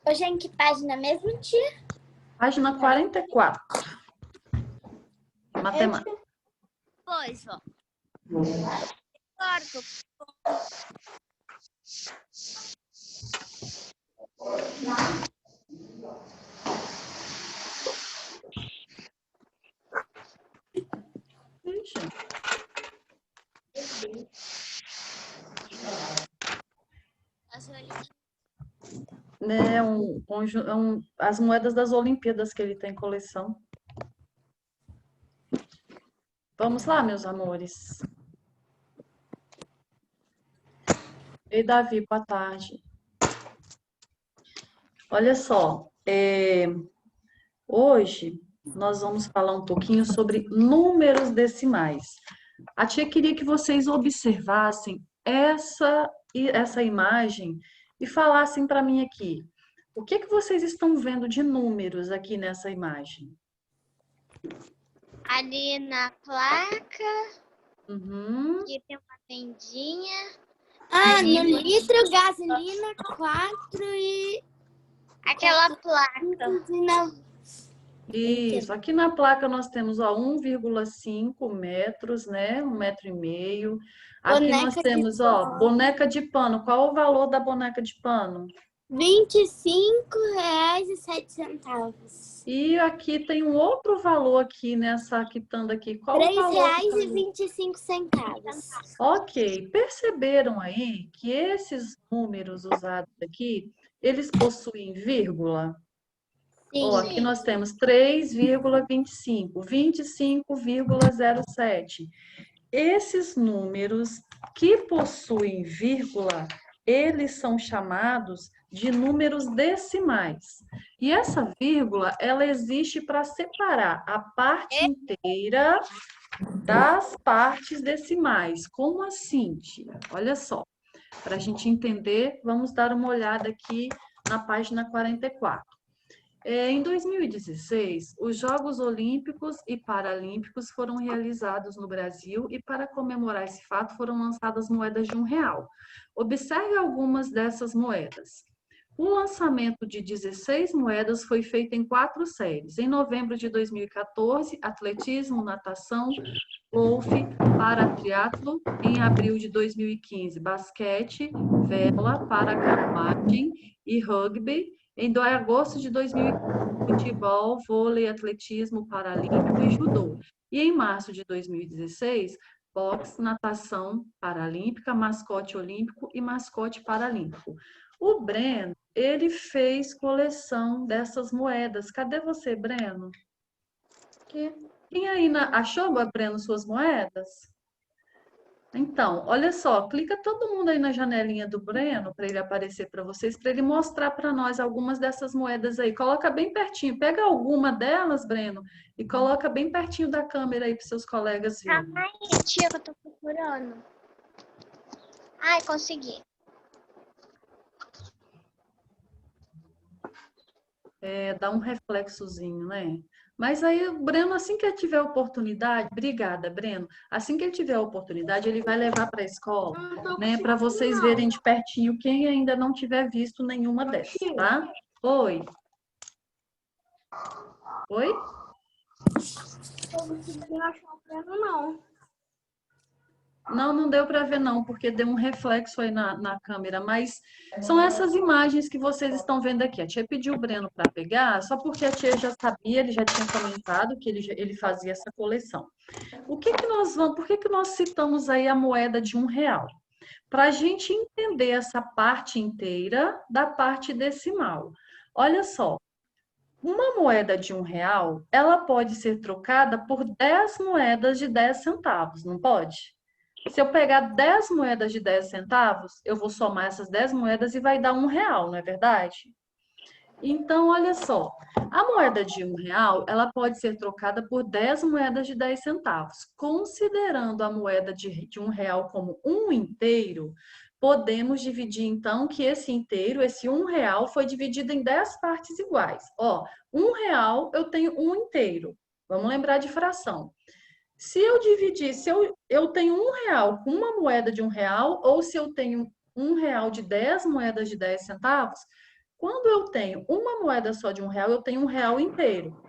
Hoje é em que página mesmo, tia? Página 44. Matemática. Pois, ó. Corto. Ixi. As moedas das Olimpíadas que ele tem coleção. Vamos lá, meus amores. Ei, Davi, boa tarde. Olha só, hoje nós vamos falar um pouquinho sobre números decimais. A tia queria que vocês observassem essa imagem e falassem para mim aqui. O que vocês estão vendo de números aqui nessa imagem? Ali na placa, Uhum. aqui tem uma tendinha. No litro, gasolina, 4 e... Aquela placa. Isso, aqui na placa nós temos 1,5 metros, né? 1,5 metro. Aqui nós temos, boneca de pano. Qual o valor da boneca de pano? R$25,07. E aqui tem um outro valor aqui nessa quitanda aqui. Qual o valor? R$3,25. Ok, perceberam aí que esses números usados aqui, eles possuem vírgula? Sim. Aqui nós temos 3,25, 25,07. Esses números que possuem vírgula, eles são chamados de números decimais. E essa vírgula, ela existe para separar a parte inteira das partes decimais. Como assim, tia? Olha só, para a gente entender, vamos dar uma olhada aqui na página 44. Em 2016, os Jogos Olímpicos e Paralímpicos foram realizados no Brasil e, para comemorar esse fato, foram lançadas moedas de R$1. Observe algumas dessas moedas. O lançamento de 16 moedas foi feito em 4 séries. Em novembro de 2014, atletismo, natação, golfe, para triatlo. Em abril de 2015, basquete, vela, para canoagem e rugby. Em agosto de 2015, futebol, vôlei, atletismo paralímpico e judô. E em março de 2016, boxe, natação paralímpica, mascote olímpico e mascote paralímpico. O Breno, ele fez coleção dessas moedas. Cadê você, Breno? Quem aí achou, Breno, suas moedas? Então, olha só, clica todo mundo aí na janelinha do Breno para ele aparecer para vocês, para ele mostrar para nós algumas dessas moedas aí. Coloca bem pertinho, pega alguma delas, Breno, e coloca bem pertinho da câmera aí para seus colegas verem. Calma aí, tia, que eu tô procurando. Ai, consegui. Dá um reflexozinho, né? Mas aí o Breno, assim que ele tiver oportunidade, obrigada, Breno. Assim que ele tiver oportunidade, ele vai levar para a escola, né? Para vocês verem de pertinho quem ainda não tiver visto nenhuma dessas, tá? Oi. Oi? Eu não consegui achar o Breno, não. Não deu para ver não, porque deu um reflexo aí na câmera, mas são essas imagens que vocês estão vendo aqui. A tia pediu o Breno para pegar, só porque a tia já sabia, ele já tinha comentado que ele fazia essa coleção. Por que nós citamos aí a moeda de R$1? Para a gente entender essa parte inteira da parte decimal. Olha só, uma moeda de R$1, ela pode ser trocada por 10 moedas de 10 centavos, não pode? Se eu pegar 10 moedas de 10 centavos, eu vou somar essas 10 moedas e vai dar R$1, não é verdade? Então, olha só, a moeda de R$1, ela pode ser trocada por 10 moedas de 10 centavos. Considerando a moeda de R$1 como um inteiro, podemos dividir, então, que esse inteiro, esse R$1, foi dividido em 10 partes iguais. Ó, R$1 eu tenho um inteiro. Vamos lembrar de fração. Se eu dividir, se eu tenho R$1 com uma moeda de R$1, ou se eu tenho R$1 de 10 moedas de 10 centavos, Quando eu tenho uma moeda só de R$1, eu tenho R$1 inteiro.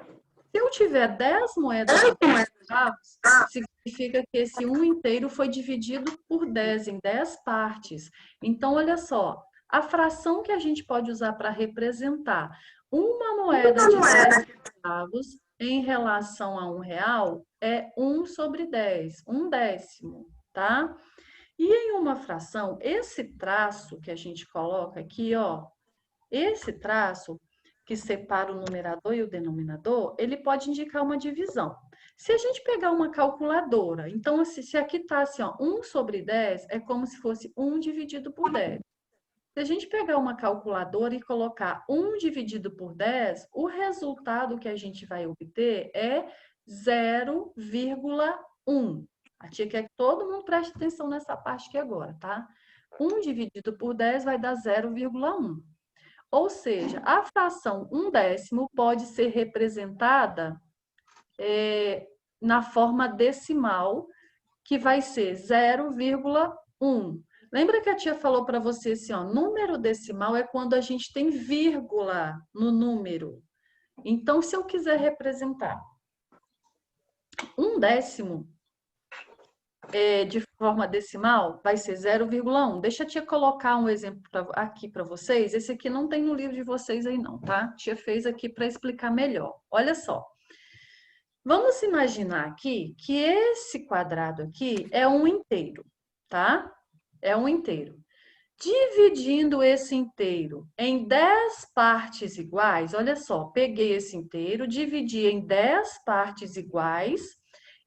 Se eu tiver 10 moedas de 10 centavos, significa que esse 1 inteiro foi dividido por 10, em 10 partes. Então, olha só, a fração que a gente pode usar para representar uma moeda de 10 centavos em relação a R$1 é 1 sobre 10, 1/10, tá? E em uma fração, esse traço que a gente coloca aqui, ó, esse traço que separa o numerador e o denominador, ele pode indicar uma divisão. Se a gente pegar uma calculadora, então, se aqui está assim, ó, 1 sobre 10, é como se fosse 1 dividido por 10. Se a gente pegar uma calculadora e colocar 1 dividido por 10, o resultado que a gente vai obter é 0,1. A tia quer que todo mundo preste atenção nessa parte aqui agora, tá? 1 dividido por 10 vai dar 0,1. Ou seja, a fração 1/10 pode ser representada na forma decimal, que vai ser 0,1. Lembra que a tia falou para você assim, ó, número decimal é quando a gente tem vírgula no número. Então, se eu quiser representar 1/10 de forma decimal, vai ser 0,1. Deixa a tia colocar um exemplo aqui para vocês. Esse aqui não tem no livro de vocês aí não, tá? A tia fez aqui para explicar melhor. Olha só. Vamos imaginar aqui que esse quadrado aqui é um inteiro, tá? É um inteiro. Dividindo esse inteiro em 10 partes iguais, olha só, peguei esse inteiro, dividi em 10 partes iguais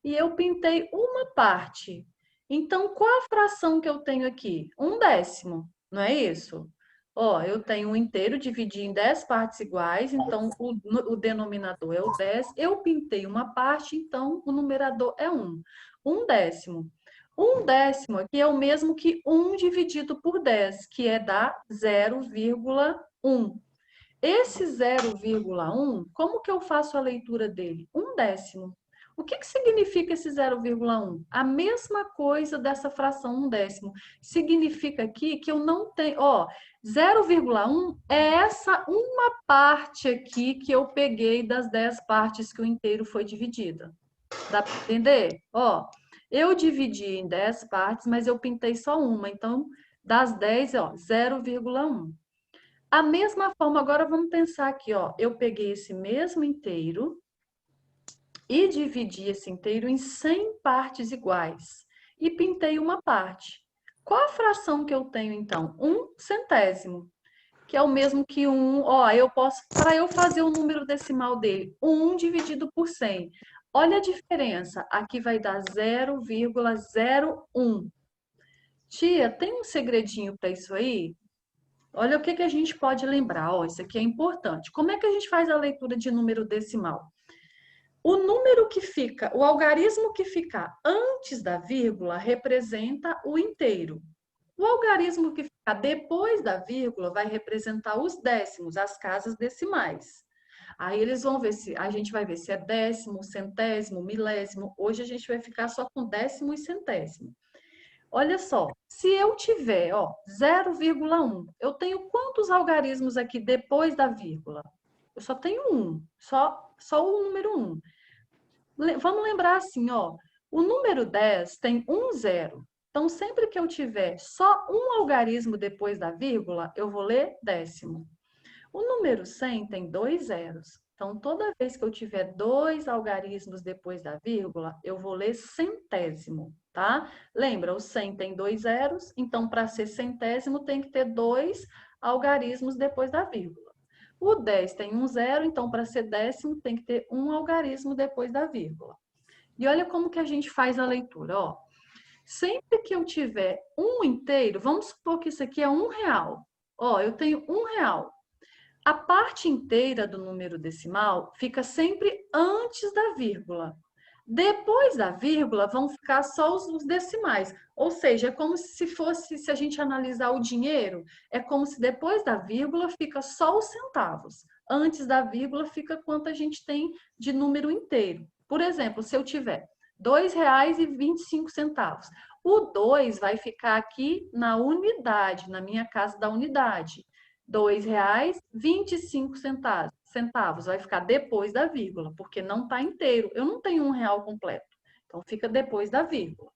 e eu pintei uma parte. Então, qual a fração que eu tenho aqui? 1/10, não é isso? Ó, eu tenho um inteiro, dividi em 10 partes iguais, então o denominador é o 10. Eu pintei uma parte, então o numerador é 1. 1/10. 1/10 aqui é o mesmo que 1 dividido por 10, que é dar 0,1. Esse 0,1, como que eu faço a leitura dele? 1/10. O que significa esse 0,1? A mesma coisa dessa fração 1/10. Significa aqui que eu não tenho... Ó, 0,1 é essa uma parte aqui que eu peguei das 10 partes que o inteiro foi dividido. Dá para entender? Ó, eu dividi em 10 partes, mas eu pintei só uma. Então, das 10, ó, 0,1. A mesma forma, agora vamos pensar aqui, ó. Eu peguei esse mesmo inteiro e dividi esse inteiro em 100 partes iguais e pintei uma parte. Qual a fração que eu tenho, então? 1/100, que é o mesmo que 1. Ó, eu posso, para eu fazer o número decimal dele, 1 dividido por 100. Olha a diferença. Aqui vai dar 0,01. Tia, tem um segredinho para isso aí? Olha o que a gente pode lembrar. Ó, isso aqui é importante. Como é que a gente faz a leitura de número decimal? O número que fica, o algarismo que fica antes da vírgula representa o inteiro. O algarismo que fica depois da vírgula vai representar os décimos, as casas decimais. Aí eles vão ver se a gente vai ver se é décimo, centésimo, milésimo. Hoje a gente vai ficar só com décimo e centésimo. Olha só, se eu tiver, ó, 0,1, eu tenho quantos algarismos aqui depois da vírgula? Eu só tenho um, só o número 1. Vamos lembrar assim, ó, o número 10 tem um zero. Então, sempre que eu tiver só um algarismo depois da vírgula, eu vou ler décimo. O número 100 tem 2 zeros. Então, toda vez que eu tiver 2 algarismos depois da vírgula, eu vou ler centésimo, tá? Lembra, o 100 tem 2 zeros, então, para ser centésimo, tem que ter 2 algarismos depois da vírgula. O 10 tem um zero, então, para ser décimo, tem que ter um algarismo depois da vírgula. E olha como que a gente faz a leitura, ó. Sempre que eu tiver um inteiro, vamos supor que isso aqui é R$1. Ó, eu tenho R$1. A parte inteira do número decimal fica sempre antes da vírgula. Depois da vírgula vão ficar só os decimais. Ou seja, é como se fosse, se a gente analisar o dinheiro, é como se depois da vírgula fica só os centavos. Antes da vírgula fica quanto a gente tem de número inteiro. Por exemplo, se eu tiver R$2,25, o 2 vai ficar aqui na unidade, na minha casa da unidade. R$2,25. Vai ficar depois da vírgula, porque não está inteiro. Eu não tenho R$1 completo. Então, fica depois da vírgula.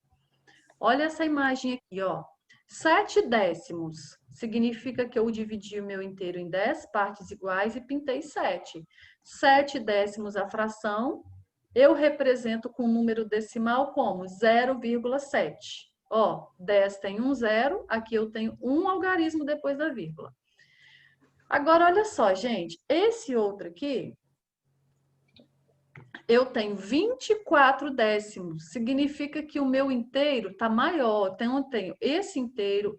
Olha essa imagem aqui, ó. 7 décimos significa que eu dividi o meu inteiro em 10 partes iguais e pintei 7. 7 décimos a fração, eu represento com o número decimal como 0,7. Ó, 10 tem um zero, aqui eu tenho um algarismo depois da vírgula. Agora, olha só, gente, esse outro aqui, eu tenho 24 décimos, significa que o meu inteiro está maior. Então, eu tenho esse inteiro,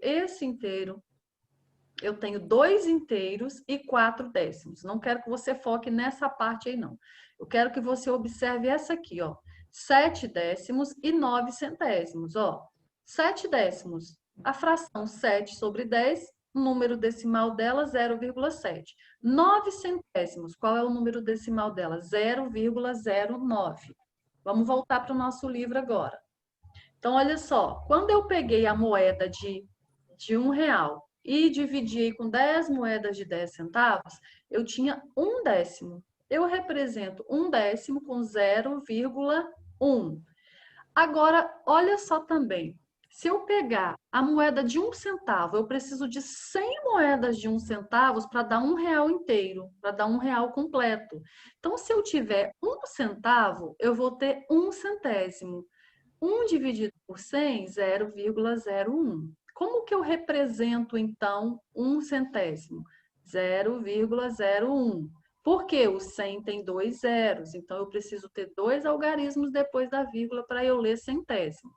eu tenho 2 inteiros e 4 décimos. Não quero que você foque nessa parte aí, não. Eu quero que você observe essa aqui, ó. 7 décimos e 9 centésimos, ó. 7 décimos, a fração 7 sobre 10, o número decimal dela, 0,7. 9 centésimos, qual é o número decimal dela? 0,09. Vamos voltar para o nosso livro agora. Então, olha só, quando eu peguei a moeda de R$1 e dividi com 10 moedas de 10 centavos, eu tinha 1 décimo. Eu represento 1 décimo com 0,1. Agora, olha só também. Se eu pegar a moeda de 1 centavo, eu preciso de 100 moedas de 1 centavo para dar R$1 inteiro, para dar R$1 completo. Então, se eu tiver 1 centavo, eu vou ter 1 centésimo. 1 dividido por 100, 0,01. Como que eu represento, então, 1 centésimo? 0,01. Porque o 100 tem 2 zeros, então eu preciso ter 2 algarismos depois da vírgula para eu ler centésimo.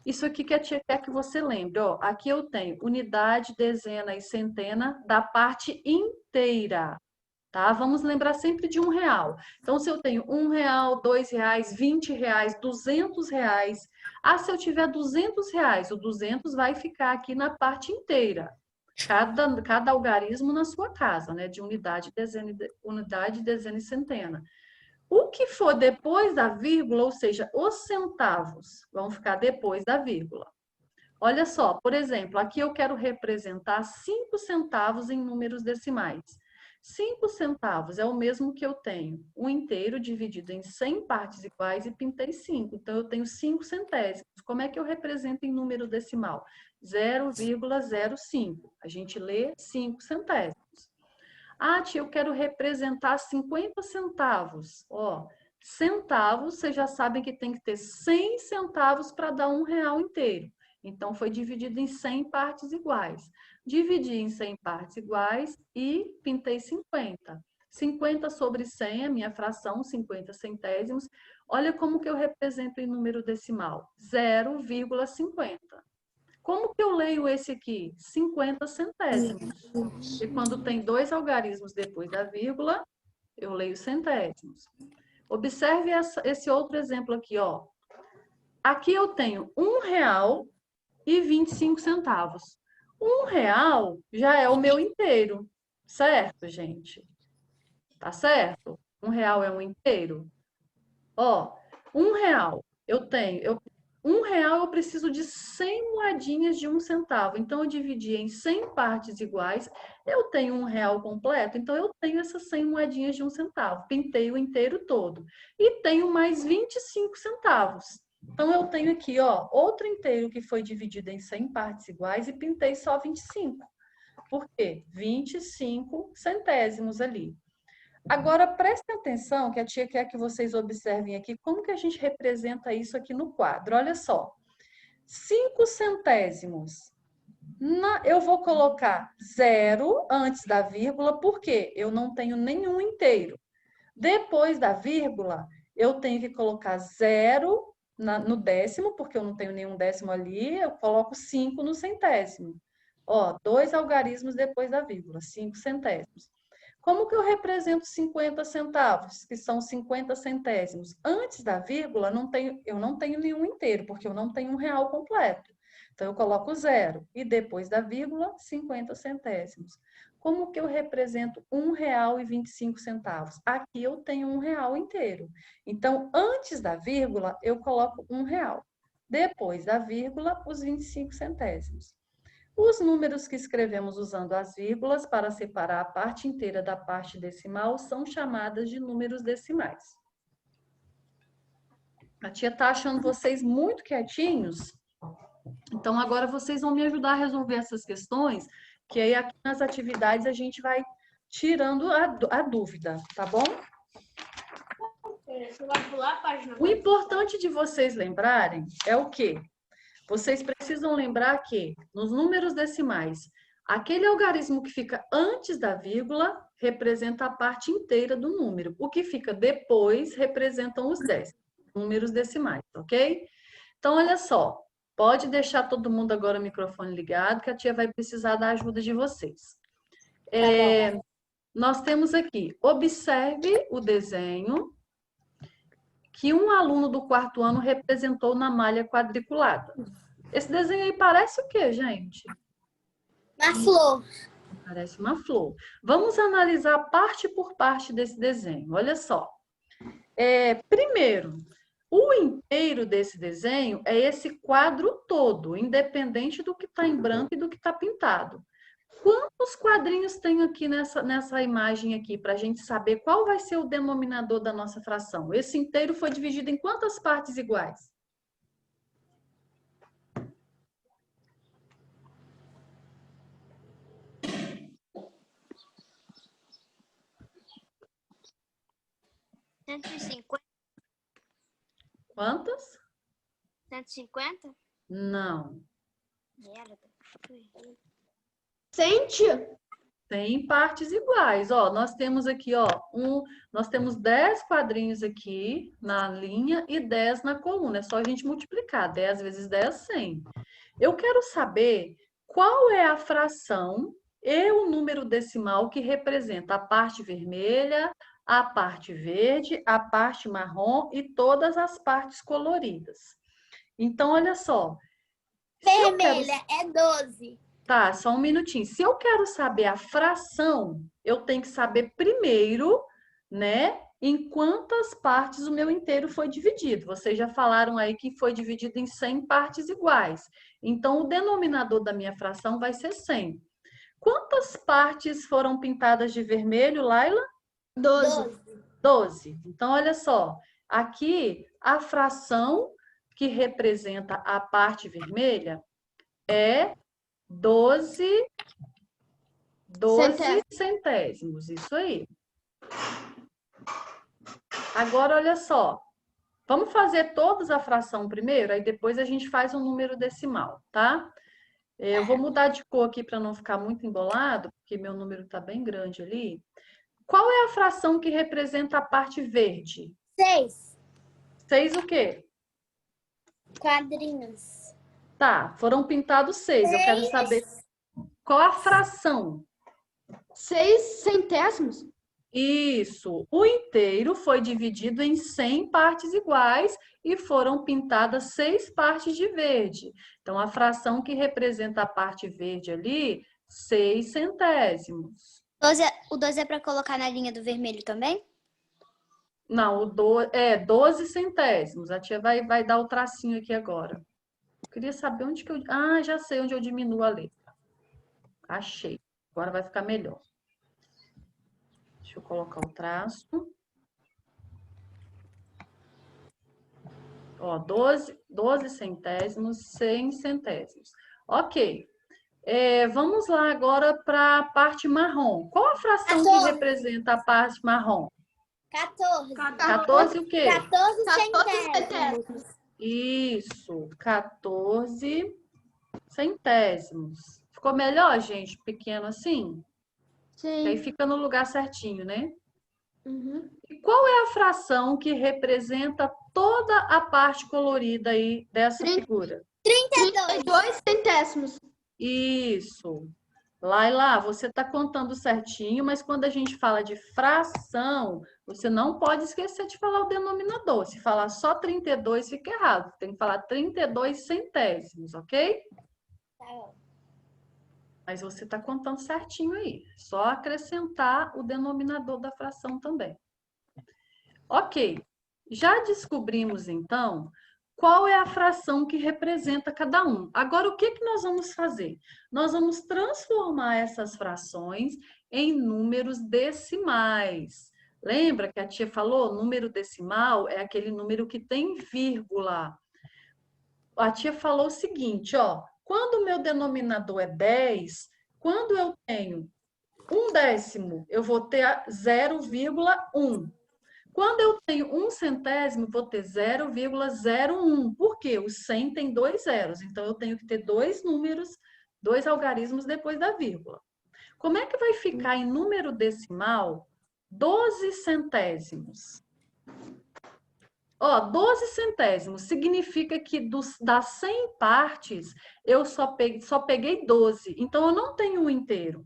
Isso aqui que a tia quer que você lembre, ó. Aqui eu tenho unidade, dezena e centena da parte inteira, tá? Vamos lembrar sempre de R$1. Então, se eu tenho R$1, R$2, R$20, R$200, se eu tiver R$200, o 200 vai ficar aqui na parte inteira. Cada algarismo na sua casa, né? De unidade, dezena e centena. O que for depois da vírgula, ou seja, os centavos, vão ficar depois da vírgula. Olha só, por exemplo, aqui eu quero representar 5 centavos em números decimais. 5 centavos é o mesmo que eu tenho um inteiro dividido em 100 partes iguais e pintei 5. Então, eu tenho 5 centésimos. Como é que eu represento em número decimal? 0,05. A gente lê 5 centésimos. Tia, eu quero representar 50 centavos. Ó, centavos, vocês já sabem que tem que ter 100 centavos para dar R$1 inteiro. Então, foi dividido em 100 partes iguais. Dividi em 100 partes iguais e pintei 50. 50 sobre 100 é minha fração, 50 centésimos. Olha como que eu represento em número decimal. 0,50. Como que eu leio esse aqui? 50 centésimos. E quando tem 2 algarismos depois da vírgula, eu leio centésimos. Observe esse outro exemplo aqui, ó. Aqui eu tenho R$1 e 25 centavos. R$1 já é o meu inteiro, certo, gente? Tá certo? R$1 é um inteiro. Ó, R$1 eu tenho, R$1 eu preciso de 100 moedinhas de 1 centavo. Então, eu dividi em 100 partes iguais. Eu tenho R$1 completo, então eu tenho essas 100 moedinhas de 1 centavo. Pintei o inteiro todo. E tenho mais 25 centavos. Então, eu tenho aqui, ó, outro inteiro que foi dividido em 100 partes iguais e pintei só 25. Por quê? 25 centésimos ali. Agora, prestem atenção, que a tia quer que vocês observem aqui como que a gente representa isso aqui no quadro. Olha só, 5 centésimos. Eu vou colocar 0 antes da vírgula, porque eu não tenho nenhum inteiro. Depois da vírgula, eu tenho que colocar 0 no décimo, porque eu não tenho nenhum décimo ali, eu coloco 5 no centésimo. Ó, 2 algarismos depois da vírgula, 5 centésimos. Como que eu represento 50 centavos, que são 50 centésimos? Antes da vírgula, eu não tenho nenhum inteiro, porque eu não tenho R$1 completo. Então, eu coloco 0. E depois da vírgula, 50 centésimos. Como que eu represento R$1 e 25 centavos? Aqui eu tenho R$1 inteiro. Então, antes da vírgula, eu coloco R$1. Depois da vírgula, os 25 centésimos. Os números que escrevemos usando as vírgulas para separar a parte inteira da parte decimal são chamadas de números decimais. A tia tá achando vocês muito quietinhos, então agora vocês vão me ajudar a resolver essas questões, que aí aqui nas atividades a gente vai tirando a dúvida, tá bom? Você vai pular a página. O importante de vocês lembrarem é o quê? Vocês precisam lembrar que, nos números decimais, aquele algarismo que fica antes da vírgula representa a parte inteira do número. O que fica depois representam os 10 números decimais, ok? Então, olha só. Pode deixar todo mundo agora o microfone ligado, que a tia vai precisar da ajuda de vocês. Nós temos aqui, observe o desenho que um aluno do 4º ano representou na malha quadriculada. Esse desenho aí parece o quê, gente? Uma flor. Parece uma flor. Vamos analisar parte por parte desse desenho. Olha só. Primeiro, o inteiro desse desenho é esse quadro todo, independente do que está em branco e do que está pintado. Quantos quadrinhos tem aqui nessa imagem aqui, para a gente saber qual vai ser o denominador da nossa fração? Esse inteiro foi dividido em quantas partes iguais? Quantas? 150? Não. Merda. 100 partes iguais. Ó, nós temos aqui, ó, nós temos 10 quadrinhos aqui na linha e 10 na coluna. É só a gente multiplicar. 10 vezes 10, 100. Eu quero saber qual é a fração e o número decimal que representa a parte vermelha, a parte verde, a parte marrom e todas as partes coloridas. Então, olha só. Vermelha é 12. Tá, só um minutinho. Se eu quero saber a fração, eu tenho que saber primeiro, né, em quantas partes o meu inteiro foi dividido. Vocês já falaram aí que foi dividido em 100 partes iguais. Então, o denominador da minha fração vai ser 100. Quantas partes foram pintadas de vermelho, Laila? 12. Então, olha só. Aqui, a fração que representa a parte vermelha é 12 centésimos, isso aí. Agora, olha só. Vamos fazer todos a fração primeiro, aí depois a gente faz um número decimal, tá? Eu vou mudar de cor aqui para não ficar muito embolado, porque meu número está bem grande ali. Qual é a fração que representa a parte verde? 6 6 o quê? quadrinhos. Tá, foram pintados 6. Eu quero saber qual a fração. 6 centésimos? Isso. O inteiro foi dividido em 100 partes iguais e foram pintadas 6 partes de verde. Então, a fração que representa a parte verde ali, 6 centésimos. O 12 é para colocar na linha do vermelho também? Não, 12 centésimos. A tia vai dar o tracinho aqui agora. Eu queria saber onde que eu... Ah, já sei onde eu diminuo a letra. Achei. Agora vai ficar melhor. Deixa eu colocar o traço. Ó, 12 centésimos, 100 centésimos. Ok. Vamos lá agora para a parte marrom. Qual a fração 14. que representa a parte marrom? 14. 14 o quê? 14 centésimos. Isso, 14 centésimos. Ficou melhor, gente? Pequeno assim? Sim. Aí fica no lugar certinho, né? Uhum. E qual é a fração que representa toda a parte colorida aí dessa figura? 32 centésimos. Isso. Laila, você está contando certinho, mas quando a gente fala de fração, você não pode esquecer de falar o denominador. Se falar só 32, fica errado. Tem que falar 32 centésimos, ok? Tá bom. Mas você está contando certinho aí. Só acrescentar o denominador da fração também. Ok. Já descobrimos, então, qual é a fração que representa cada um. Agora, o que que nós vamos fazer? Nós vamos transformar essas frações em números decimais. Lembra que a tia falou? Número decimal é aquele número que tem vírgula. A tia falou o seguinte, ó, quando o meu denominador é 10, quando eu tenho 1/10, eu vou ter 0,1. Quando eu tenho 1/100, vou ter 0,01. Por quê? O 100 tem 2 zeros, então eu tenho que ter 2 números, 2 algarismos depois da vírgula. Como é que vai ficar em número decimal 12 centésimos? Ó, 12 centésimos significa que das 100 partes, eu só peguei 12. Então, eu não tenho o inteiro.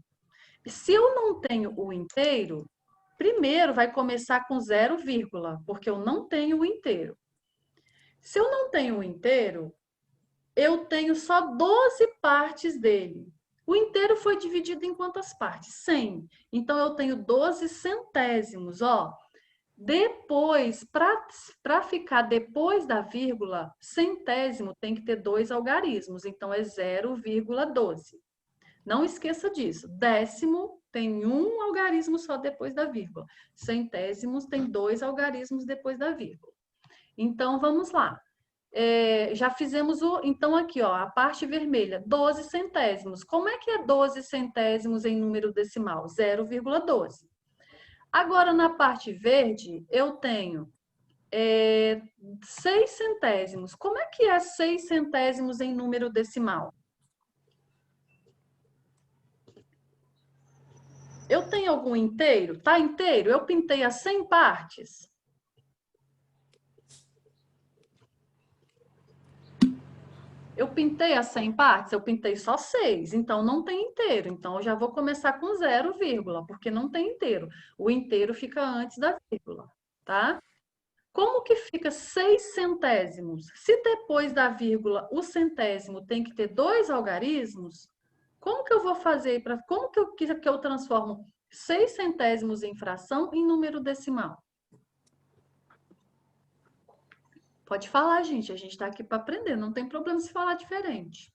Se eu não tenho o inteiro, primeiro vai começar com 0, porque eu não tenho o inteiro. Se eu não tenho o inteiro, eu tenho só 12 partes dele. O inteiro foi dividido em quantas partes? 100. Então, eu tenho 12 centésimos, ó. Depois, para ficar depois da vírgula, centésimo tem que ter 2 algarismos, então é 0,12. Não esqueça disso. Décimo tem 1 algarismo só depois da vírgula. Centésimos tem 2 algarismos depois da vírgula. Então, vamos lá. Já fizemos então aqui, ó, a parte vermelha, 12 centésimos. Como é que é 12 centésimos em número decimal? 0,12. Agora, na parte verde, eu tenho 6 centésimos. Como é que é 6 centésimos em número decimal? Eu tenho algum inteiro? Tá inteiro? Eu pintei as 100 partes? Eu pintei as 100 partes? Eu pintei só 6, então não tem inteiro. Então, eu já vou começar com 0, porque não tem inteiro. O inteiro fica antes da vírgula, tá? Como que fica 6 centésimos? Se depois da vírgula o centésimo tem que ter 2 algarismos, como que eu vou fazer? Como que eu transformo 6 centésimos em fração em número decimal? Pode falar, gente. A gente está aqui para aprender. Não tem problema se falar diferente.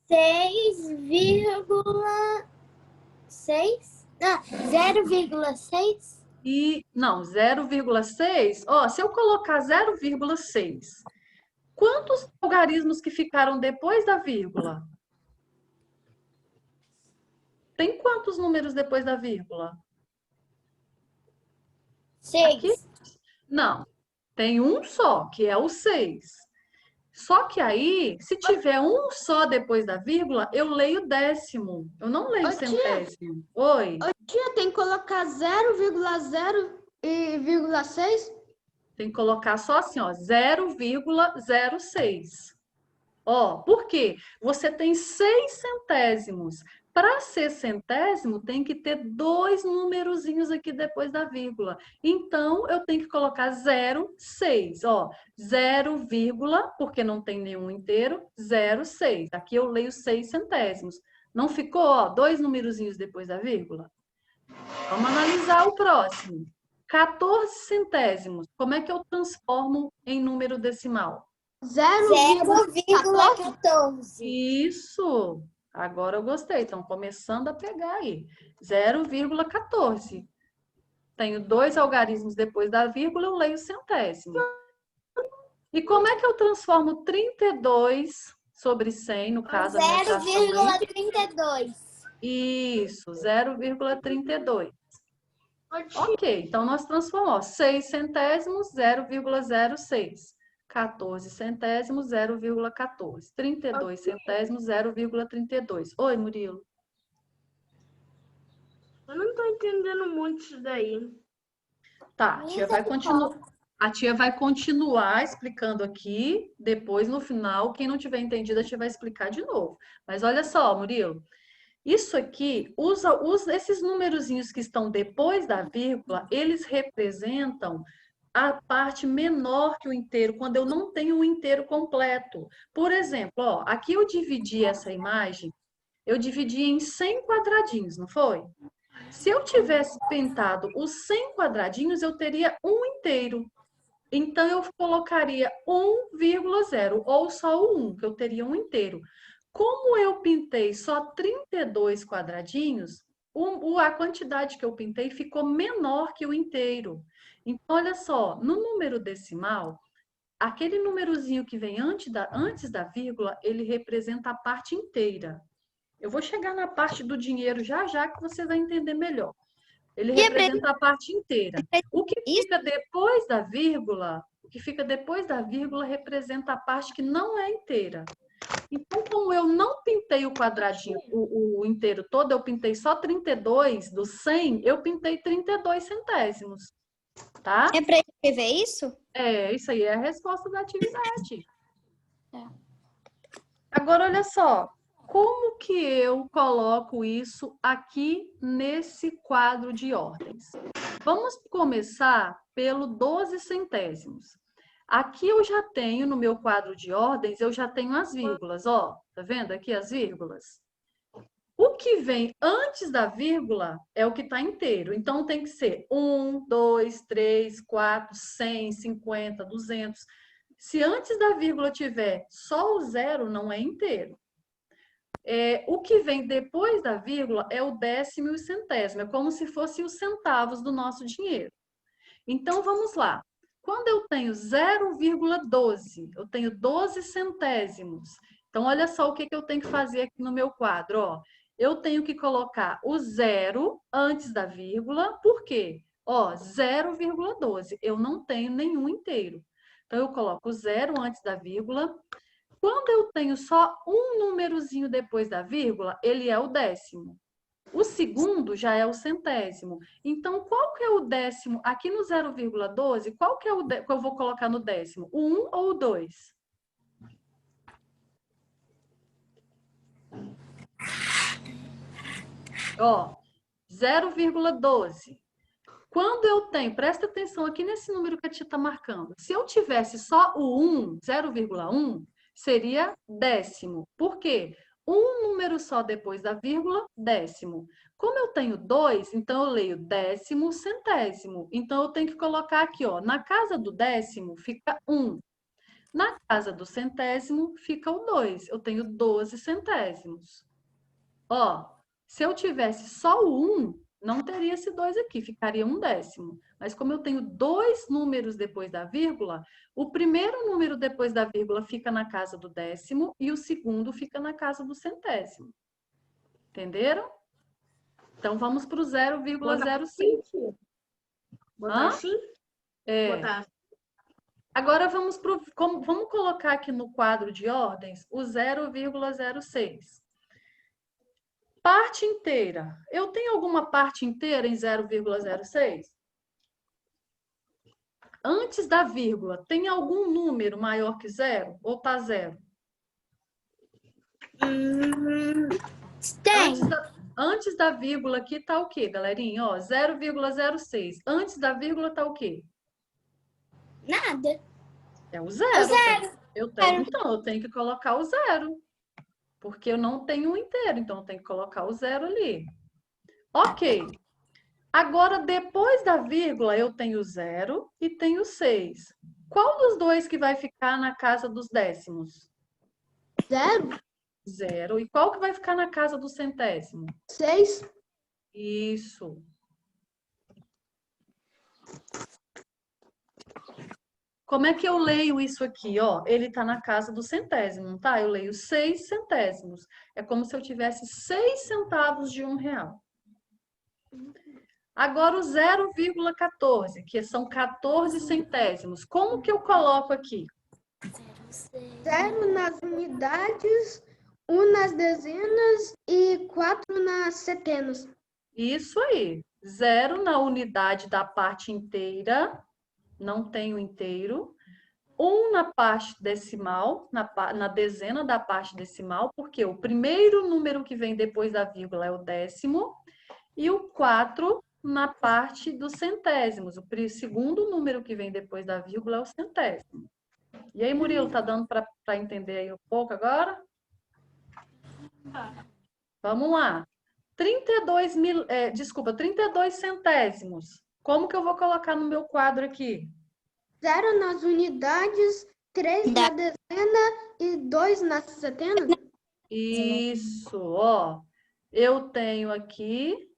6,6? Não, 0,6? Não, 0,6. Ó, se eu colocar 0,6, quantos algarismos que ficaram depois da vírgula? Tem quantos números depois da vírgula? 6. Aqui? Não. Tem um só, que é o 6. Só que aí, se tiver um só depois da vírgula, eu leio décimo. Eu não leio centésimo. Oi? Tia, tem que colocar 0,0 e 0,6? Tem que colocar só assim, ó, 0,06. Ó, por quê? Você tem 6 centésimos. Para ser centésimo, tem que ter 2 numerozinhos aqui depois da vírgula. Então, eu tenho que colocar 0,6. Ó, 0, porque não tem nenhum inteiro, 0,6. Aqui eu leio 6 centésimos. Não ficou, ó, 2 numerozinhos depois da vírgula? Vamos analisar o próximo. 14 centésimos. Como é que eu transformo em número decimal? 0,14. Isso! Agora eu gostei. Estão começando a pegar aí. 0,14. Tenho 2 algarismos depois da vírgula, eu leio centésimo. E como é que eu transformo 32 sobre 100, no caso, a minha fração? 0,32. Isso, 0,32. Ok, então nós transformamos 6 centésimos, 0,06. 14 centésimos, 0,14. 32 centésimos, 0,32. Oi, Murilo. Eu não tô entendendo muito isso daí. Tá, a tia vai continuar explicando aqui. Depois, no final, quem não tiver entendido, a tia vai explicar de novo. Mas olha só, Murilo. Isso aqui, esses numerozinhos que estão depois da vírgula, eles representam a parte menor que o inteiro, quando eu não tenho o inteiro completo. Por exemplo, ó, aqui eu dividi essa imagem, eu dividi em 100 quadradinhos, não foi? Se eu tivesse pintado os 100 quadradinhos, eu teria um inteiro. Então, eu colocaria 1,0 ou só o 1, que eu teria um inteiro. Como eu pintei só 32 quadradinhos, a quantidade que eu pintei ficou menor que o inteiro. Então, olha só, no número decimal, aquele númerozinho que vem antes da vírgula, ele representa a parte inteira. Eu vou chegar na parte do dinheiro já já que você vai entender melhor. Ele representa a parte inteira. O que fica depois da vírgula, representa a parte que não é inteira. Então, como eu não pintei o quadradinho, o inteiro todo, eu pintei só 32 do 100, eu pintei 32 centésimos, tá? É para escrever isso? Isso aí é a resposta da atividade. É. Agora, olha só. Como que eu coloco isso aqui nesse quadro de ordens? Vamos começar pelo 12 centésimos. Aqui eu já tenho, no meu quadro de ordens, eu já tenho as vírgulas, ó. Tá vendo aqui as vírgulas? O que vem antes da vírgula é o que está inteiro. Então, tem que ser 1, 2, 3, 4, 100, 50, 200. Se antes da vírgula tiver só o zero, não é inteiro. O que vem depois da vírgula é o décimo e o centésimo. É como se fossem os centavos do nosso dinheiro. Então, vamos lá. Quando eu tenho 0,12, eu tenho 12 centésimos. Então, olha só o que eu tenho que fazer aqui no meu quadro. Ó. Eu tenho que colocar o zero antes da vírgula. Por quê? Ó, 0,12. Eu não tenho nenhum inteiro. Então, eu coloco o zero antes da vírgula. Quando eu tenho só um númerozinho depois da vírgula, ele é o décimo. O segundo já é o centésimo. Então, qual que é o décimo? Aqui no 0,12, qual que é o que eu vou colocar no décimo? O 1 ou o 2? Ó, 0,12. Quando eu tenho, presta atenção aqui nesse número que a tia está marcando. Se eu tivesse só o 1, 0,1, seria décimo. Por quê? Um número só depois da vírgula, décimo. Como eu tenho 2, então eu leio décimo, centésimo. Então, eu tenho que colocar aqui, ó, na casa do décimo fica 1. Na casa do centésimo fica o 2. Eu tenho 12 centésimos. Ó, se eu tivesse só o 1, não teria esse 2 aqui, ficaria um décimo. Mas como eu tenho dois números depois da vírgula, o primeiro número depois da vírgula fica na casa do décimo e o segundo fica na casa do centésimo. Entenderam? Então, vamos para o 0,05. Botar assim? Botar. Agora, vamos colocar aqui no quadro de ordens o 0,06. Parte inteira. Eu tenho alguma parte inteira em 0,06? Antes da vírgula, tem algum número maior que zero? Ou tá zero? Tem. Antes da vírgula aqui tá o quê, galerinha? Ó, 0,06. Antes da vírgula tá o quê? Nada. É o zero. Então, eu tenho que colocar o zero. Porque eu não tenho um inteiro, então eu tenho que colocar o zero ali. Ok. Agora, depois da vírgula, eu tenho 0 e tenho 6. Qual dos dois que vai ficar na casa dos décimos? 0, 0. E qual que vai ficar na casa do centésimo? 6. Isso. Como é que eu leio isso aqui? Ó, ele está na casa do centésimo, não tá? Eu leio 6 centésimos. É como se eu tivesse 6 centavos de R$1. Agora o 0,14, que são 14 centésimos. Como que eu coloco aqui? 0 nas unidades, 1 nas dezenas e 4 nas centenas. Isso aí. 0 na unidade da parte inteira, não tem o inteiro. 1 na parte decimal, na dezena da parte decimal, porque o primeiro número que vem depois da vírgula é o décimo. E o 4 na parte dos centésimos. O segundo número que vem depois da vírgula é o centésimo. E aí, Murilo, tá dando para entender aí um pouco agora? Vamos lá. 32 centésimos. Como que eu vou colocar no meu quadro aqui? 0 nas unidades, 3 na dezena e 2 na centena? Isso, ó. Eu tenho aqui,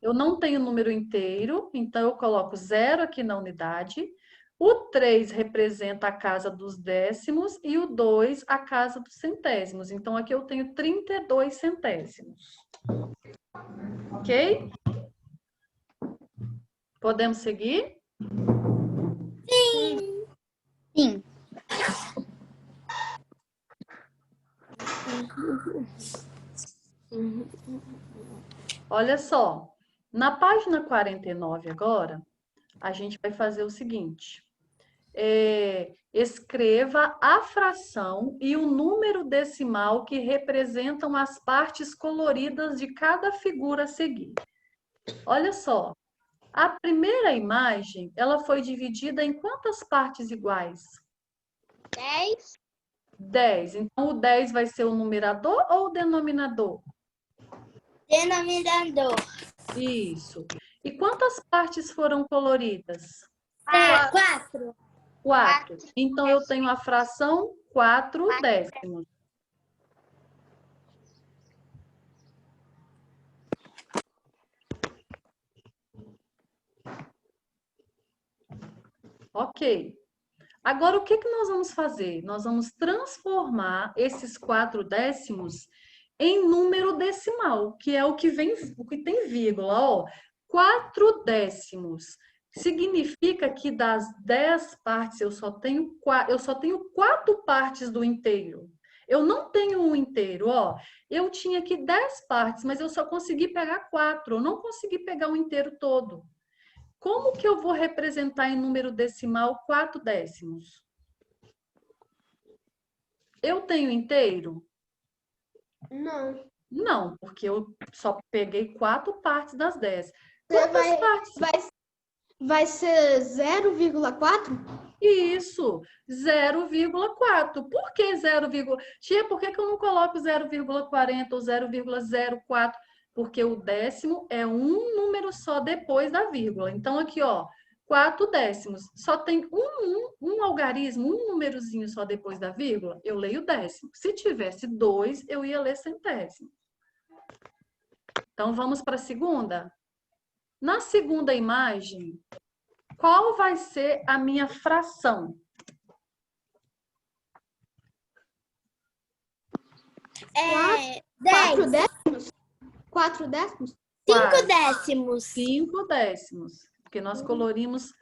eu não tenho número inteiro, então eu coloco 0 aqui na unidade. O 3 representa a casa dos décimos e o 2 a casa dos centésimos. Então, aqui eu tenho 32 centésimos. Ok? Podemos seguir? Sim. Olha só, na página 49 agora, a gente vai fazer o seguinte. Escreva a fração e o número decimal que representam as partes coloridas de cada figura a seguir. Olha só, a primeira imagem, ela foi dividida em quantas partes iguais? 10. 10. Então, o 10 vai ser o numerador ou o denominador? Denominador. Isso. E quantas partes foram coloridas? 4. 4. Então, eu tenho a fração 4 décimos. Ok. Agora, o que nós vamos fazer? Nós vamos transformar esses 4 décimos em número decimal, que é o que tem vírgula. Ó, 4 décimos. Significa que das 10 partes eu só tenho 4 partes do inteiro. Eu não tenho um inteiro, ó. Eu tinha aqui 10 partes, mas eu só consegui pegar 4. Eu não consegui pegar o inteiro todo. Como que eu vou representar em número decimal 4 décimos? Eu tenho inteiro? Não. Não, porque eu só peguei 4 partes das 10. Você Quantas partes? Vai ser 0,4? Isso, 0,4. Por que 0, Tia, por que eu não coloco 0,40 ou 0,04? Porque o décimo é um número só depois da vírgula. Então, aqui, ó, 4 décimos. Só tem um algarismo, um númerozinho só depois da vírgula, eu leio décimo. Se tivesse 2, eu ia ler centésimo. Então, vamos para a segunda? Na segunda imagem, qual vai ser a minha fração? É 4 10. décimos? 4 décimos? 5 décimos. 5 décimos. Porque nós colorimos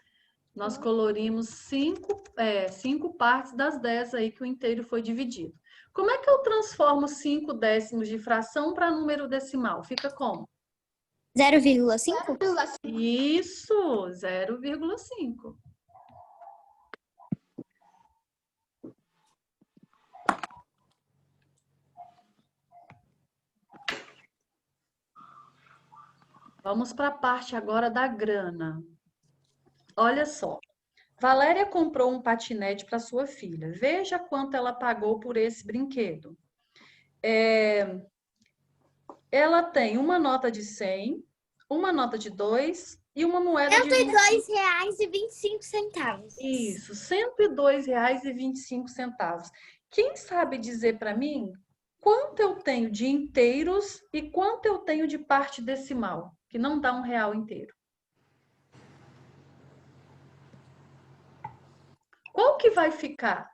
5 partes das 10 aí que o inteiro foi dividido. Como é que eu transformo 5 décimos de fração para número decimal? Fica como? 0,5? Isso, 0,5. Vamos para a parte agora da grana. Olha só. Valéria comprou um patinete para sua filha. Veja quanto ela pagou por esse brinquedo. Ela tem uma nota de 100, uma nota de 2 e uma moeda de... R$ 102,25. Isso, R$ 102,25. Quem sabe dizer para mim quanto eu tenho de inteiros e quanto eu tenho de parte decimal, que não dá R$1 inteiro? Qual que vai ficar?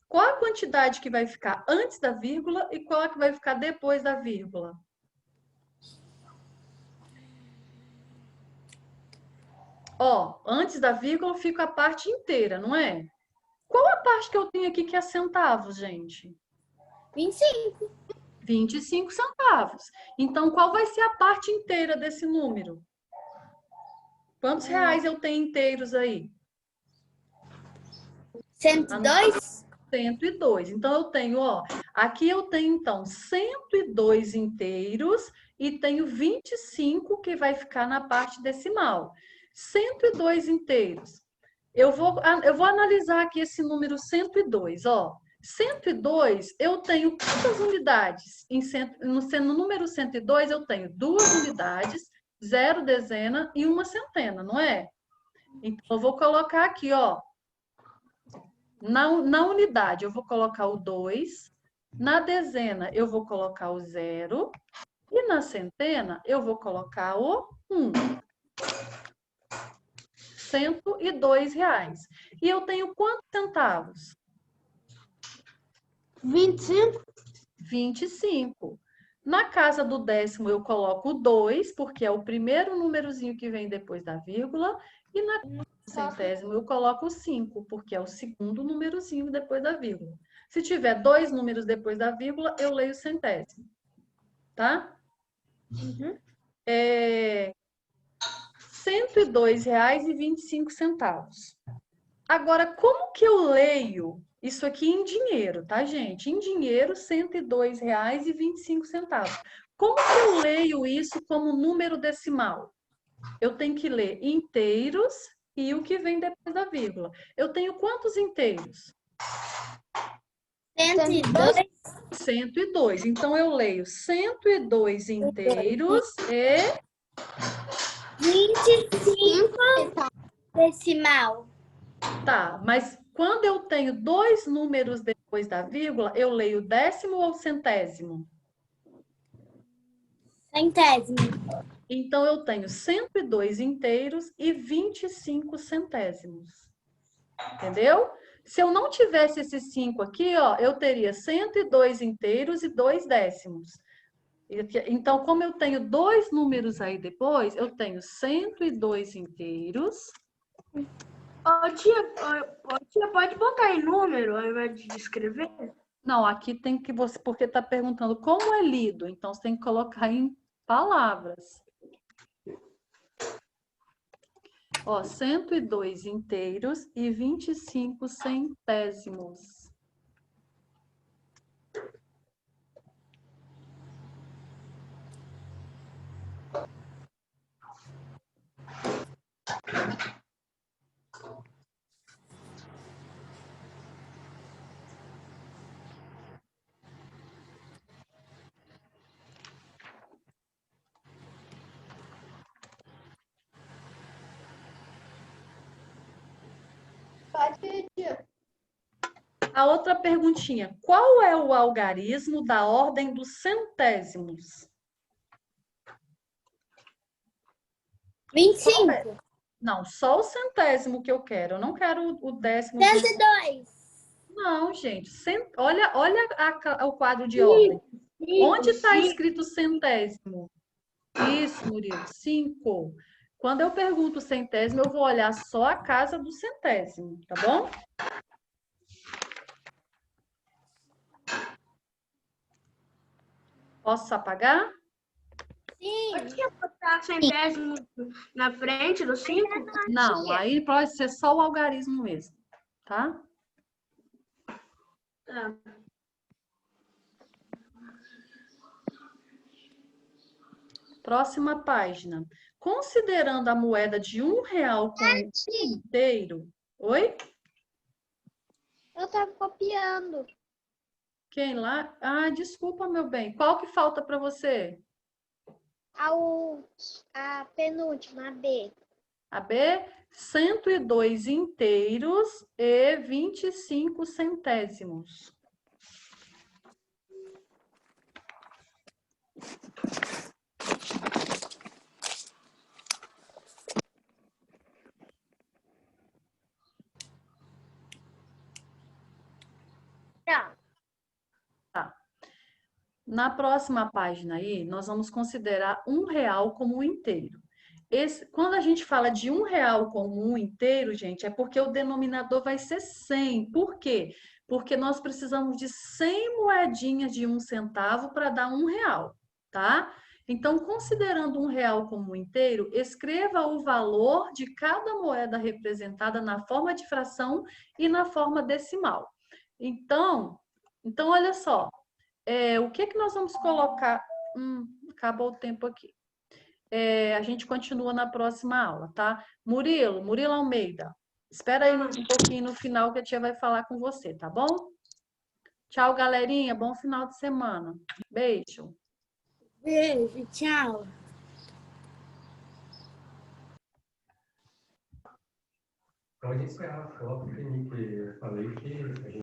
Qual a quantidade que vai ficar antes da vírgula e qual a que vai ficar depois da vírgula? Ó, antes da vírgula fica a parte inteira, não é? Qual a parte que eu tenho aqui que é centavos, gente? 25. 25 centavos. Então, qual vai ser a parte inteira desse número? Quantos reais eu tenho inteiros aí? 102? 102. Então, eu tenho, ó, aqui eu tenho, então, 102 inteiros e tenho 25 que vai ficar na parte decimal. 102 inteiros. Eu vou analisar aqui esse número 102, ó. 102, eu tenho quantas unidades? No número 102, eu tenho 2 unidades, 0 dezena e 1 centena, não é? Então, eu vou colocar aqui, ó, Na unidade, eu vou colocar o 2. Na dezena, eu vou colocar o 0. E na centena, eu vou colocar o 1. R$ 102. E eu tenho quantos centavos? 25. 25. Na casa do décimo, eu coloco o 2, porque é o primeiro númerozinho que vem depois da vírgula. E na centésimo, eu coloco o 5, porque é o segundo númerozinho depois da vírgula. Se tiver 2 números depois da vírgula, eu leio centésimo. Tá? Uhum. R$ 102,25. Agora, como que eu leio isso aqui em dinheiro, tá, gente? Em dinheiro, R$ 102,25. Como que eu leio isso como número decimal? Eu tenho que ler inteiros e o que vem depois da vírgula. Eu tenho quantos inteiros? 102. 102. Então, eu leio 102 inteiros e 25 decimal. Tá, mas quando eu tenho 2 números depois da vírgula, eu leio décimo ou centésimo? Centésimo. Então, eu tenho 102 inteiros e 25 centésimos. Entendeu? Se eu não tivesse esses 5 aqui, ó, eu teria 102 inteiros e 2 décimos. Então, como eu tenho 2 números aí depois, eu tenho 102 inteiros. Ô, tia, pode botar em número ao invés de escrever? Não, aqui tem que você, porque está perguntando como é lido, então você tem que colocar em palavras. Ó, 102 inteiros e 25 centésimos. Pode, tia. A outra perguntinha, qual é o algarismo da ordem dos centésimos? 25. Não, só o centésimo que eu quero, eu não quero o décimo. 102. Não, gente, olha o quadro de ordem. Onde está escrito centésimo? Isso, Murilo, 5. Quando eu pergunto centésimo, eu vou olhar só a casa do centésimo, tá bom? Posso apagar? Sim. Pode botar centésimo na frente do 5? Não, aí pode ser só o algarismo mesmo, tá? Tá. Próxima página. Considerando a moeda de R$ 1 como inteiro... Oi? Eu tava copiando. Quem lá? Ah, desculpa, meu bem. Qual que falta para você? A penúltima, a B. A B, 102 inteiros e 25 centésimos. Tá. Na próxima página aí, nós vamos considerar R$ 1 como um inteiro. Quando a gente fala de R$ 1 como um inteiro, gente, é porque o denominador vai ser 100. Por quê? Porque nós precisamos de 100 moedinhas de 1 centavo para dar R$ 1, tá? Então, considerando R$ 1 como um inteiro, escreva o valor de cada moeda representada na forma de fração e na forma decimal. Então olha só. O que que nós vamos colocar? Acabou o tempo aqui. A gente continua na próxima aula, tá? Murilo Almeida, espera aí um pouquinho no final que a tia vai falar com você, tá bom? Tchau, galerinha. Bom final de semana. Beijo. Beijo, tchau. Pode encerrar, coloca o Fini, que eu falei que a gente